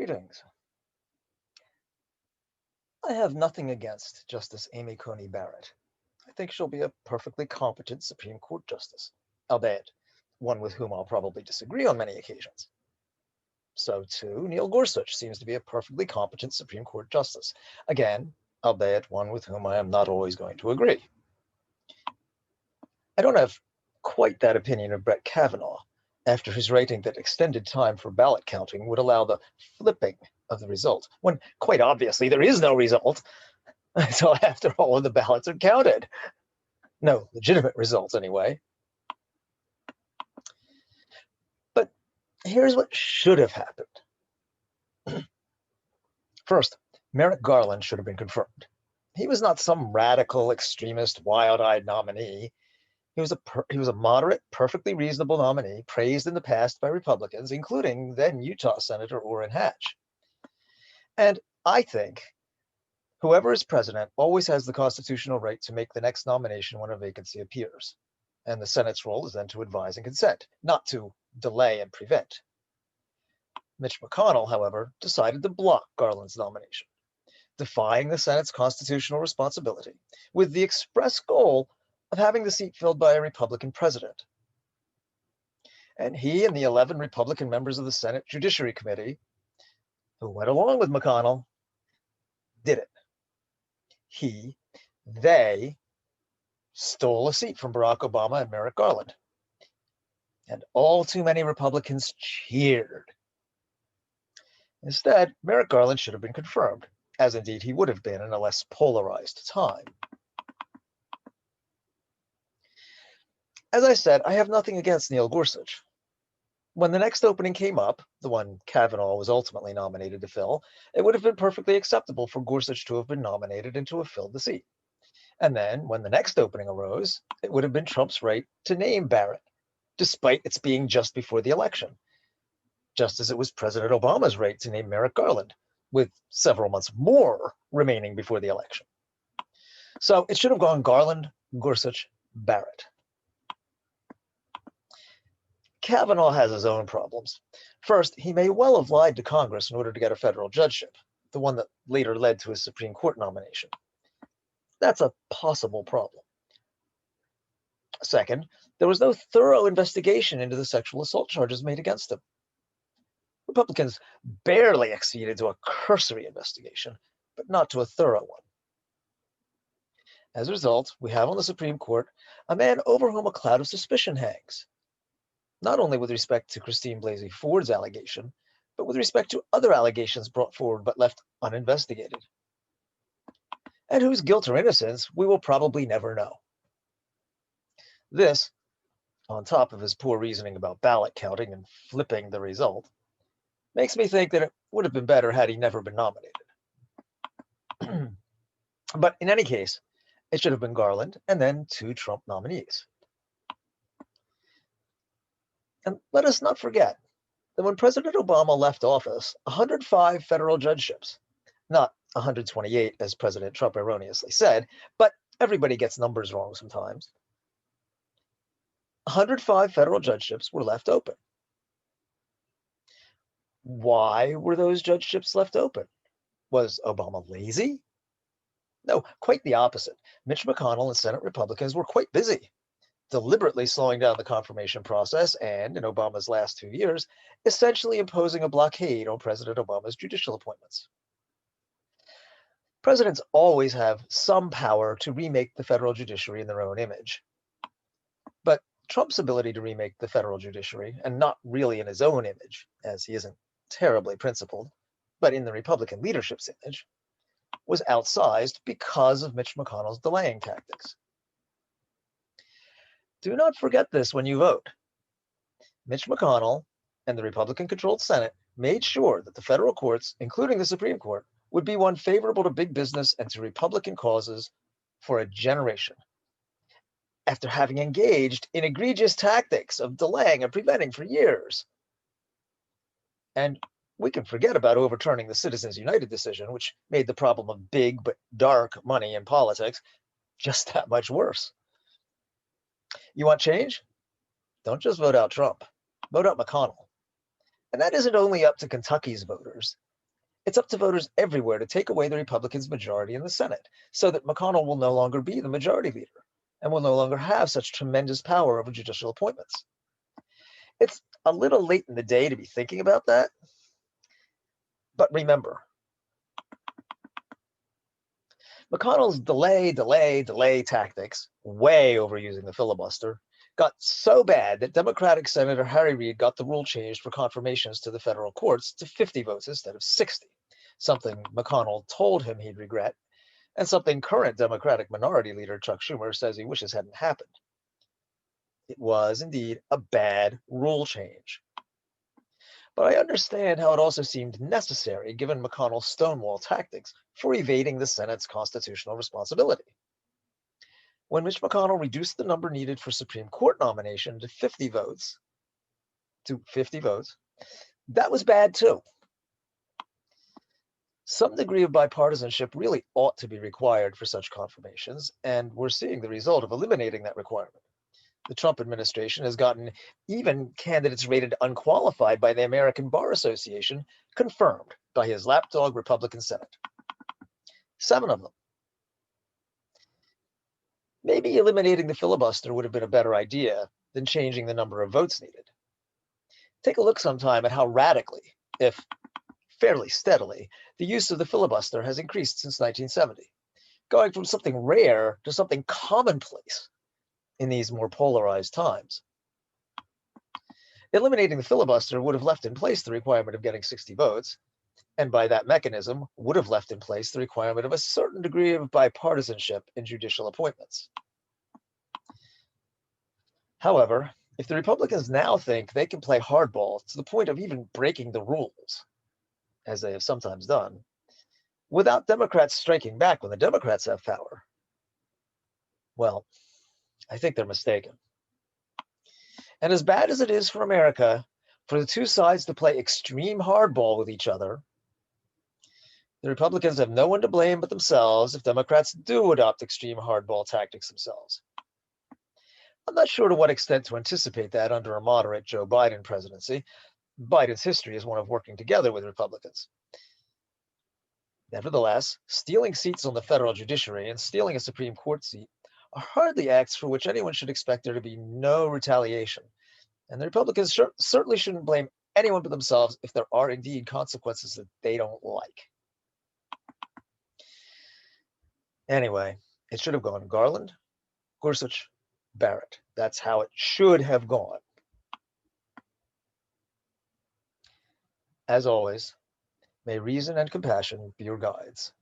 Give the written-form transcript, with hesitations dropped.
Greetings. I have nothing against Justice Amy Coney Barrett. I think she'll be a perfectly competent Supreme Court justice, albeit one with whom I'll probably disagree on many occasions. So too, Neil Gorsuch seems to be a perfectly competent Supreme Court justice, again, albeit one with whom I am not always going to agree. I don't have quite that opinion of Brett Kavanaugh, after his writing that extended time for ballot counting would allow the flipping of the result, when quite obviously there is no result until after all of the ballots are counted. No legitimate results, anyway. But here's what should have happened. First, Merrick Garland should have been confirmed. He was not some radical, extremist, wild-eyed nominee. He was a moderate, perfectly reasonable nominee, praised in the past by Republicans, including then Utah Senator Orrin Hatch. And I think whoever is president always has the constitutional right to make the next nomination when a vacancy appears. And the Senate's role is then to advise and consent, not to delay and prevent. Mitch McConnell, however, decided to block Garland's nomination, defying the Senate's constitutional responsibility, with the express goal of having the seat filled by a Republican president. And he and the 11 Republican members of the Senate Judiciary Committee, who went along with McConnell, did it. They stole a seat from Barack Obama and Merrick Garland. And all too many Republicans cheered. Instead, Merrick Garland should have been confirmed, as indeed he would have been in a less polarized time. As I said, I have nothing against Neil Gorsuch. When the next opening came up, the one Kavanaugh was ultimately nominated to fill, it would have been perfectly acceptable for Gorsuch to have been nominated and to have filled the seat. And then, when the next opening arose, it would have been Trump's right to name Barrett, despite its being just before the election, just as it was President Obama's right to name Merrick Garland, with several months more remaining before the election. So it should have gone Garland, Gorsuch, Barrett. Kavanaugh has his own problems. First, he may well have lied to Congress in order to get a federal judgeship, the one that later led to his Supreme Court nomination. That's a possible problem. Second, there was no thorough investigation into the sexual assault charges made against him. Republicans barely acceded to a cursory investigation, but not to a thorough one. As a result, we have on the Supreme Court a man over whom a cloud of suspicion hangs, not only with respect to Christine Blasey Ford's allegation, but with respect to other allegations brought forward but left uninvestigated, and whose guilt or innocence we will probably never know. This, on top of his poor reasoning about ballot counting and flipping the result, makes me think that it would have been better had he never been nominated. But in any case, it should have been Garland and then 2 Trump nominees. And let us not forget that when President Obama left office, 105 federal judgeships, not 128 as President Trump erroneously said, but everybody gets numbers wrong sometimes. 105 federal judgeships were left open. Why were those judgeships left open? Was Obama lazy? No, quite the opposite. Mitch McConnell and Senate Republicans were quite busy, deliberately slowing down the confirmation process and, in Obama's last 2 years, essentially imposing a blockade on President Obama's judicial appointments. Presidents always have some power to remake the federal judiciary in their own image. But Trump's ability to remake the federal judiciary, and not really in his own image, as he isn't terribly principled, but in the Republican leadership's image, was outsized because of Mitch McConnell's delaying tactics. Do not forget this when you vote. Mitch McConnell and the Republican-controlled Senate made sure that the federal courts, including the Supreme Court, would be one favorable to big business and to Republican causes for a generation, after having engaged in egregious tactics of delaying and preventing for years. And we can forget about overturning the Citizens United decision, which made the problem of big but dark money in politics just that much worse. You want change? Don't just vote out Trump. Vote out McConnell. And that isn't only up to Kentucky's voters. It's up to voters everywhere to take away the Republicans' majority in the Senate so that McConnell will no longer be the majority leader and will no longer have such tremendous power over judicial appointments. It's a little late in the day to be thinking about that, but remember, McConnell's delay tactics, way overusing the filibuster, got so bad that Democratic Senator Harry Reid got the rule changed for confirmations to the federal courts to 50 votes instead of 60, something McConnell told him he'd regret, and something current Democratic Minority Leader Chuck Schumer says he wishes hadn't happened. It was indeed a bad rule change. But I understand how it also seemed necessary given McConnell's Stonewall tactics for evading the Senate's constitutional responsibility. When Mitch McConnell reduced the number needed for Supreme Court nomination to 50 votes, that was bad too. Some degree of bipartisanship really ought to be required for such confirmations, and we're seeing the result of eliminating that requirement. The Trump administration has gotten even candidates rated unqualified by the American Bar Association confirmed by his lapdog Republican Senate. 7 of them. Maybe eliminating the filibuster would have been a better idea than changing the number of votes needed. Take a look sometime at how radically, if fairly steadily, the use of the filibuster has increased since 1970, going from something rare to something commonplace in these more polarized times. Eliminating the filibuster would have left in place the requirement of getting 60 votes, and by that mechanism would have left in place the requirement of a certain degree of bipartisanship in judicial appointments. However, if the Republicans now think they can play hardball to the point of even breaking the rules, as they have sometimes done, without Democrats striking back when the Democrats have power, well, I think they're mistaken. And as bad as it is for America for the two sides to play extreme hardball with each other, the Republicans have no one to blame but themselves if Democrats do adopt extreme hardball tactics themselves. I'm not sure to what extent to anticipate that under a moderate Joe Biden presidency. Biden's history is one of working together with Republicans. Nevertheless, stealing seats on the federal judiciary and stealing a Supreme Court seat are hardly acts for which anyone should expect there to be no retaliation. And the Republicans certainly shouldn't blame anyone but themselves if there are indeed consequences that they don't like. Anyway, it should have gone Garland, Gorsuch, Barrett. That's how it should have gone. As always, may reason and compassion be your guides.